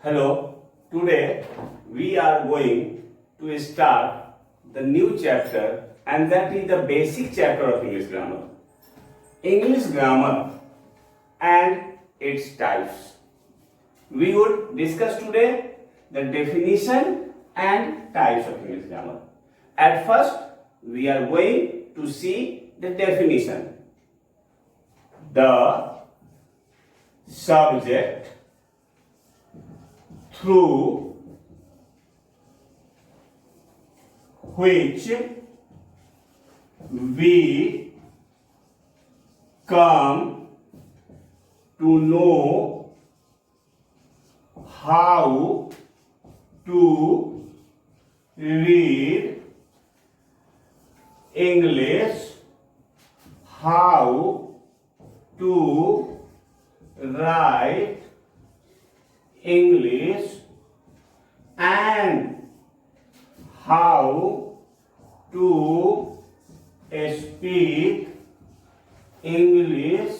Hello, today we are going to start the new chapter, and that is the basic chapter of English grammar. English grammar and its types. We would discuss today the definition and types of English grammar. At first, we are going to see the definition. The subject through which we come to know how to read English, how to write English, and how to speak English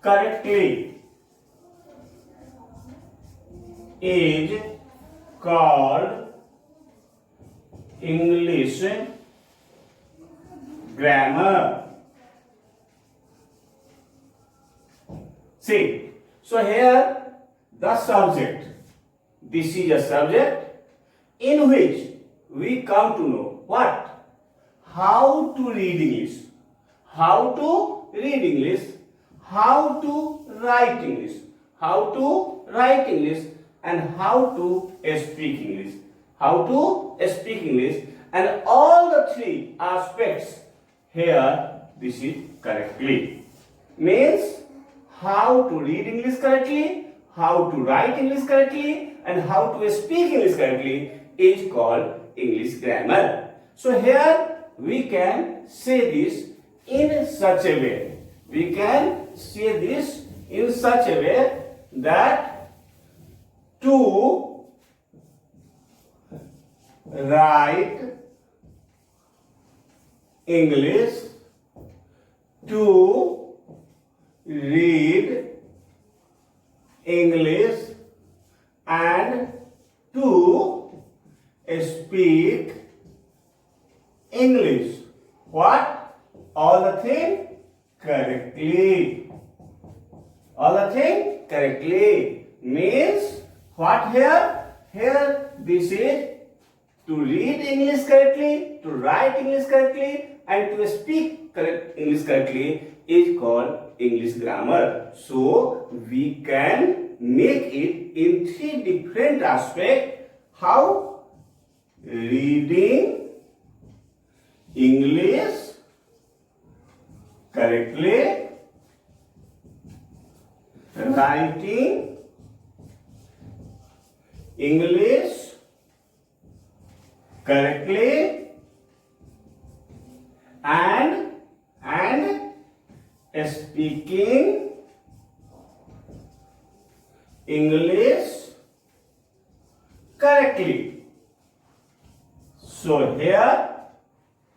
correctly is called English grammar. See, so here the subject, this is a subject in which we come to know what? How to read English, how to read English, how to write English, how to write English, and how to speak English, how to speak English, and all the three aspects here this is correctly. Means how to read English correctly, how to write English correctly, and how to speak English correctly is called English grammar. So here we can say this in such a way. We can say this in such a way that to write English, to read English, and to speak English. What? All the thing correctly. All the thing correctly means what here? Here this is to read English correctly, to write English correctly, and to speak English correctly is called English grammar. So we can make it in three different aspects. How? Reading English correctly, writing English correctly, and speaking English correctly. So here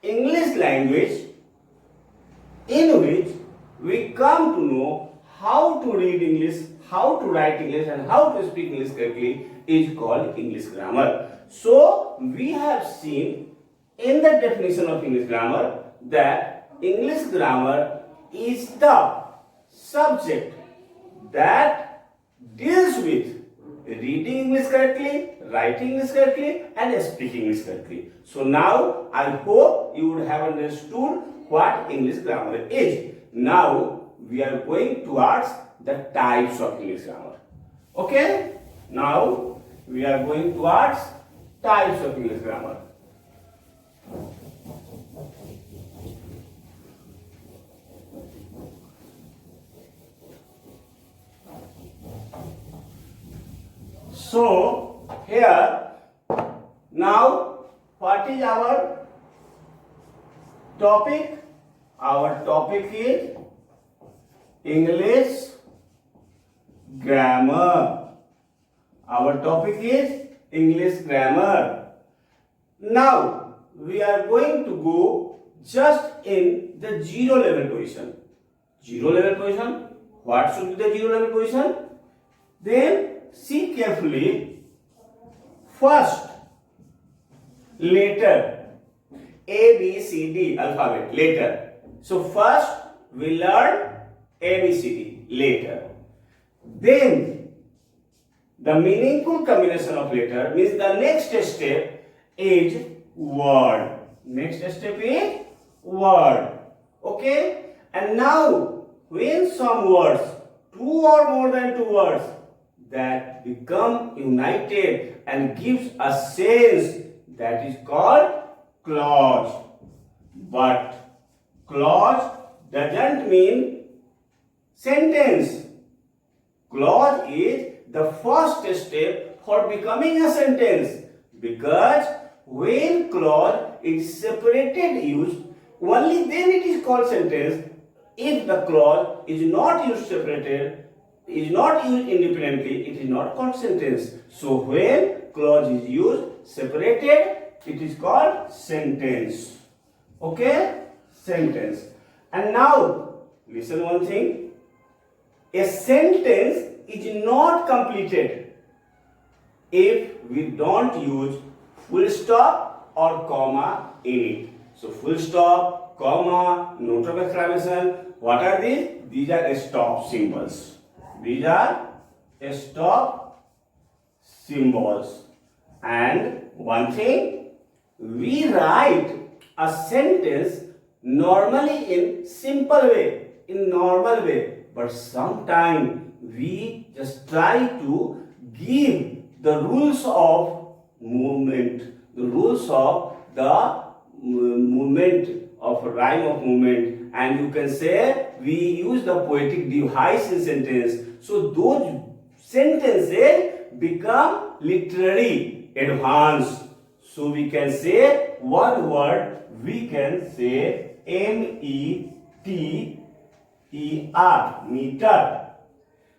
English language in which we come to know how to read English, how to write English, and how to speak English correctly is called English grammar. So we have seen in the definition of English grammar that English grammar is the subject that deals with reading English correctly, writing English correctly, and speaking English correctly. So now I hope you would have understood what English grammar is. Now we are going towards the types of English grammar. Okay? Now we are going towards types of English grammar. So here now what is our topic? Our topic is English grammar. Our topic is English grammar. Now we are going to go just in the zero level position. Zero level position. What should be the zero level position? Then see carefully. First letter A, B, C, D alphabet letter. So first we learn A, B, C, D letter. Then the meaningful combination of letter means the next step is word. Next step is word. Okay? And now when some words, two or more than two words, that become united and gives a sense, that is called clause. But clause doesn't mean sentence. Clause is the first step for becoming a sentence, because when clause is separated used, only then it is called sentence. If the clause is not used separated, is not used independently, it is not called sentence. So when clause is used separated, it is called sentence. Okay? Sentence. And now listen one thing. A sentence is not completed if we don't use full stop or comma in it. So full stop, comma, note of exclamation. What are these? These are stop symbols. These are stop symbols. And one thing, we write a sentence normally in simple way, in normal way. But sometimes we just try to give the rules of movement, the rules of the movement of rhyme of movement, and you can say we use the poetic device in sentence. So those sentences become literary advanced. So we can say one word, we can say METER, meter.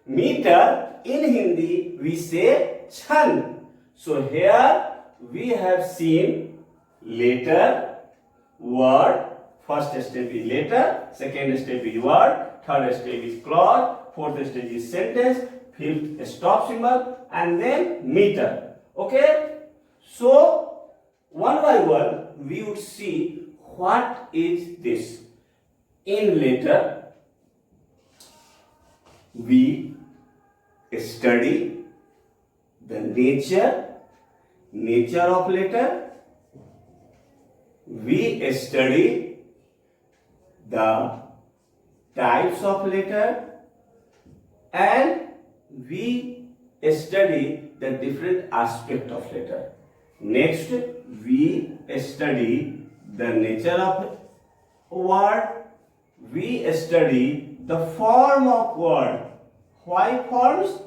Meter in Hindi we say chan. So here we have seen letter, word. First step is letter, second step is word, third step is clause, fourth step is sentence, fifth stop symbol, and then meter. Okay? So one by one we would see what is this. In letter we study the nature of letter. We study the types of letter, and we study the different aspect of letter. Next, we study the nature of word. We study the form of word. Why forms?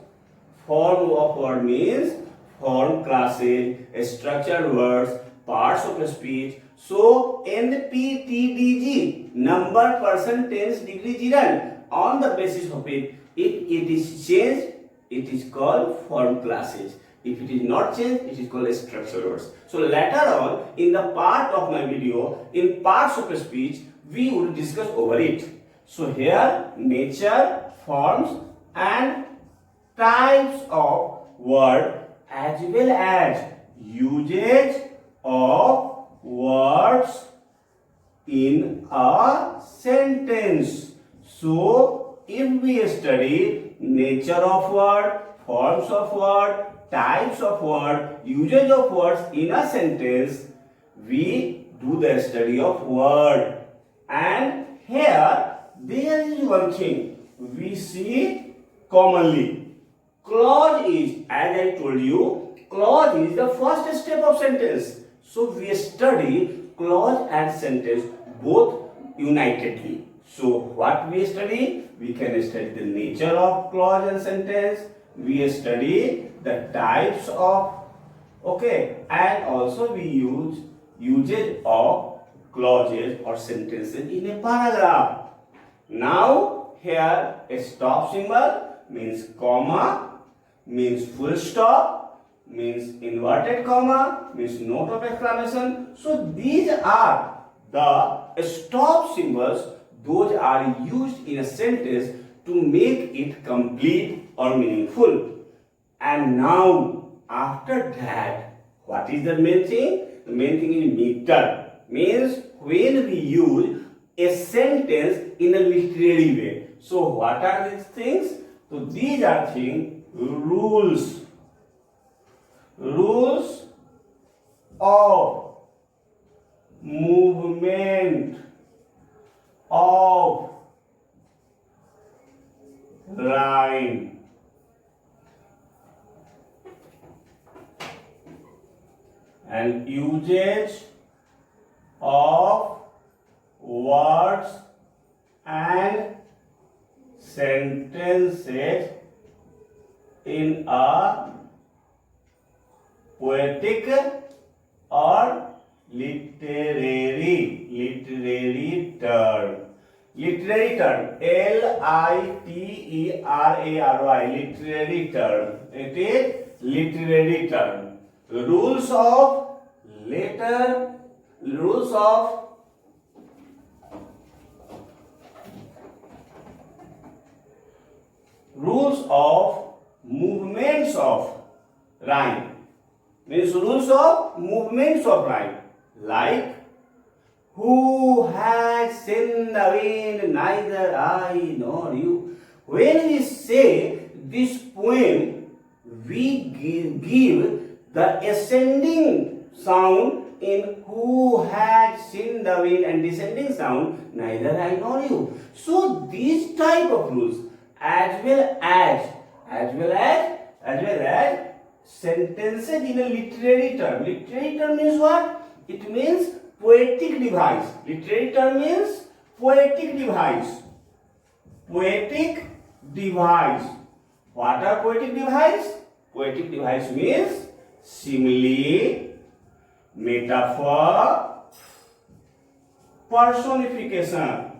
Form of word means form classes, structured words, parts of speech. So NP-TDG, number, person, tense, degree, gerund. On the basis of it, if it is changed, it is called form classes. If it is not changed, it is called structured words. So later on, in the part of my video, in parts of speech, we will discuss over it. So here, nature, forms, and types of word, as well as usage of words in a sentence. So if we study nature of word, forms of word, types of word, usage of words in a sentence, we do the study of word. And here there is one thing we see commonly. Clause is, as I told you, clause is the first step of sentence. So we study clause and sentence both unitedly. So what we study? We can study the nature of clause and sentence. We study the types of, okay, and also we use usage of clauses or sentences in a paragraph. Now here a stop symbol means comma, means full stop, means inverted comma, means note of exclamation. So these are the stop symbols. Those are used in a sentence to make it complete or meaningful. And now, after that, what is the main thing? The main thing is meter. Means when we use a sentence in a literary way. So what are these things? So these are things, rules. Rules of movement of rhyme. And usage of words and sentences in a poetic or literary term. Literary term, literary, literary term. It is literary term. Rules of letter, rules of movements of rhyme. Means rules of movements of rhyme. Like, who has seen the wind, neither I nor you. When we say this poem, we give the ascending sound in who had seen the wind and descending sound, neither I nor you. So these type of rules, as well as sentences in a literary term. Literary term means what? It means poetic device. Literary term means poetic device. Poetic device. What are poetic device? Poetic device means simile, metaphor, personification.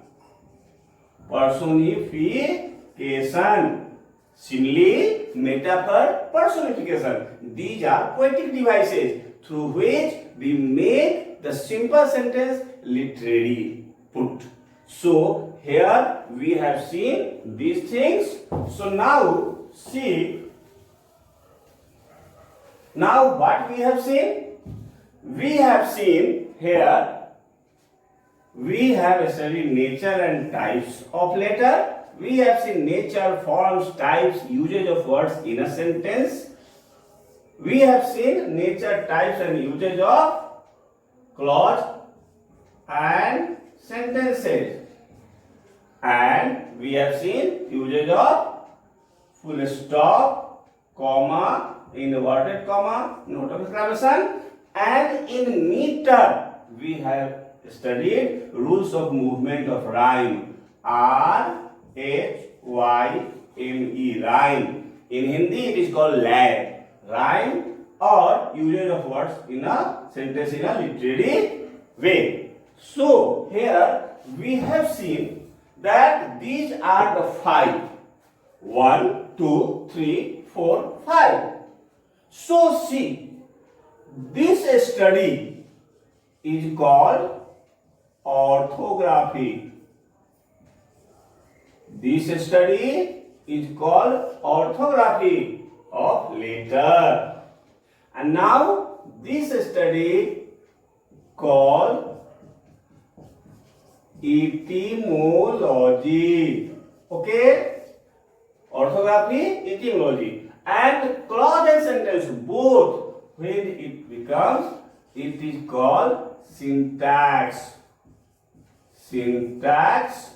Simile, metaphor, personification. These are poetic devices through which we make the simple sentence literary put. So here we have seen these things. So now see. Now what we have seen? We have seen here. We have studied nature and types of letter. We have seen nature, forms, types, usage of words in a sentence. We have seen nature, types and usage of clause and sentences. And we have seen usage of full stop, comma, inverted comma, note of exclamation. And in meter, we have studied rules of movement of rhyme. R-H-Y-M-E, rhyme. In Hindi, it is called lay. Rhyme or usage of words in a sentence in a literary way. So, here we have seen that these are the 5. 1, 2, 3, 4, 5. So, see, this study is called orthography. This study is called orthography of letter. And now this study called etymology. Okay? Orthography, etymology. And clause and sentence both, when it becomes, it is called syntax. Syntax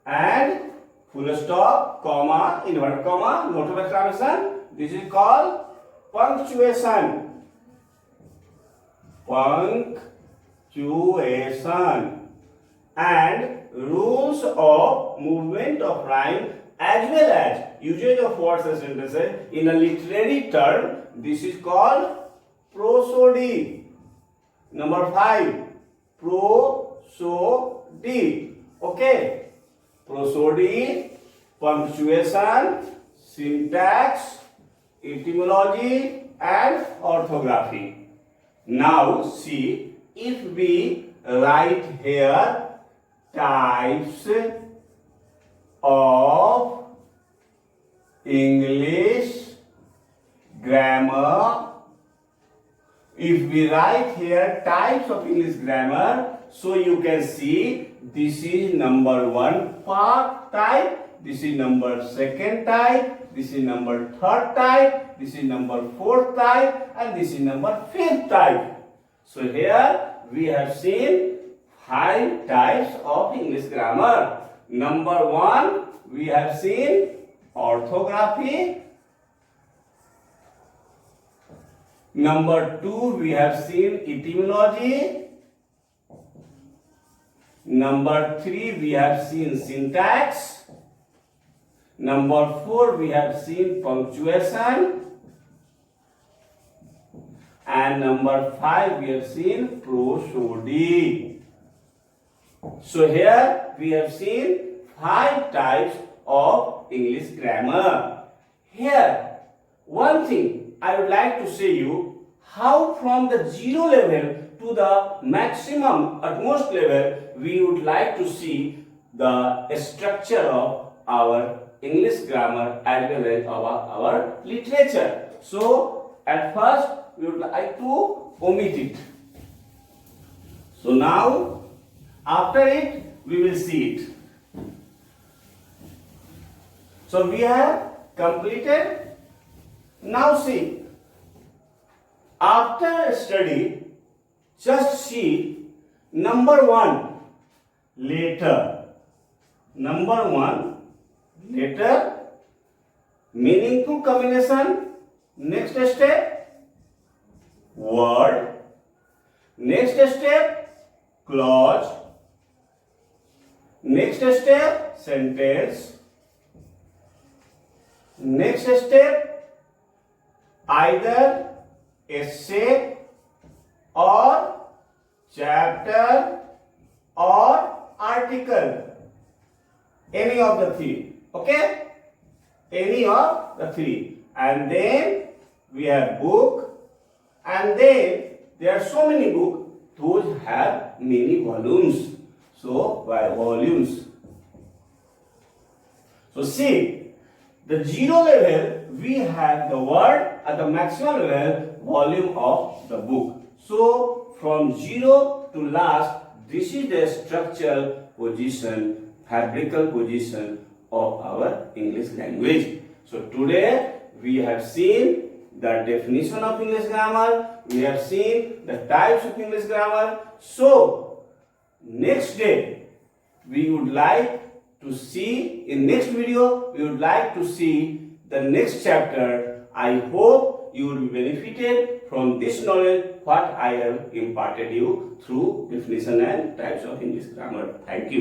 and full stop, comma, inverted comma, note of exclamation. This is called punctuation. Punctuation. And rules of movement of rhyme as well as usage of words and sentences in a literary term. This is called prosody. Number 5, prosody. Okay. Prosody, punctuation, syntax, etymology and orthography. Now see, if we write here types of English grammar. If we write here types of English grammar, so you can see this is number 1 part type, this is number 2nd type, this is number 3rd type, this is number 4th type, and this is number 5th type. So here we have seen 5 types of English grammar. Number 1, we have seen orthography. Number 2, we have seen etymology. Number 3, we have seen syntax. Number 4, we have seen punctuation. And number 5, we have seen prosody. So here we have seen 5 types of English grammar. Here, one thing I would like to say you, how from the 0 level to the maximum utmost level we would like to see the structure of our English grammar as well as our literature. So at first we would like to omit it. So now after it we will see it. So we have completed. Now see, after study, just see number 1, letter. Number 1, letter, meaningful combination. Next step, word. Next step, clause. Next step, sentence. Next step, either essay or chapter or article, any of the 3, okay, any of the 3. And then we have book, and then there are so many books, those have many volumes. So by volumes. So see, the 0 level we have the word, at the maximum level volume of the book. So from 0 to last, this is the structural position, fabrical position of our English language. So today we have seen the definition of English grammar, we have seen the types of English grammar. So next day we would like to see, in next video we would like to see the next chapter. I hope you will be benefited from this knowledge what I have imparted you through definition and types of English grammar. Thank you.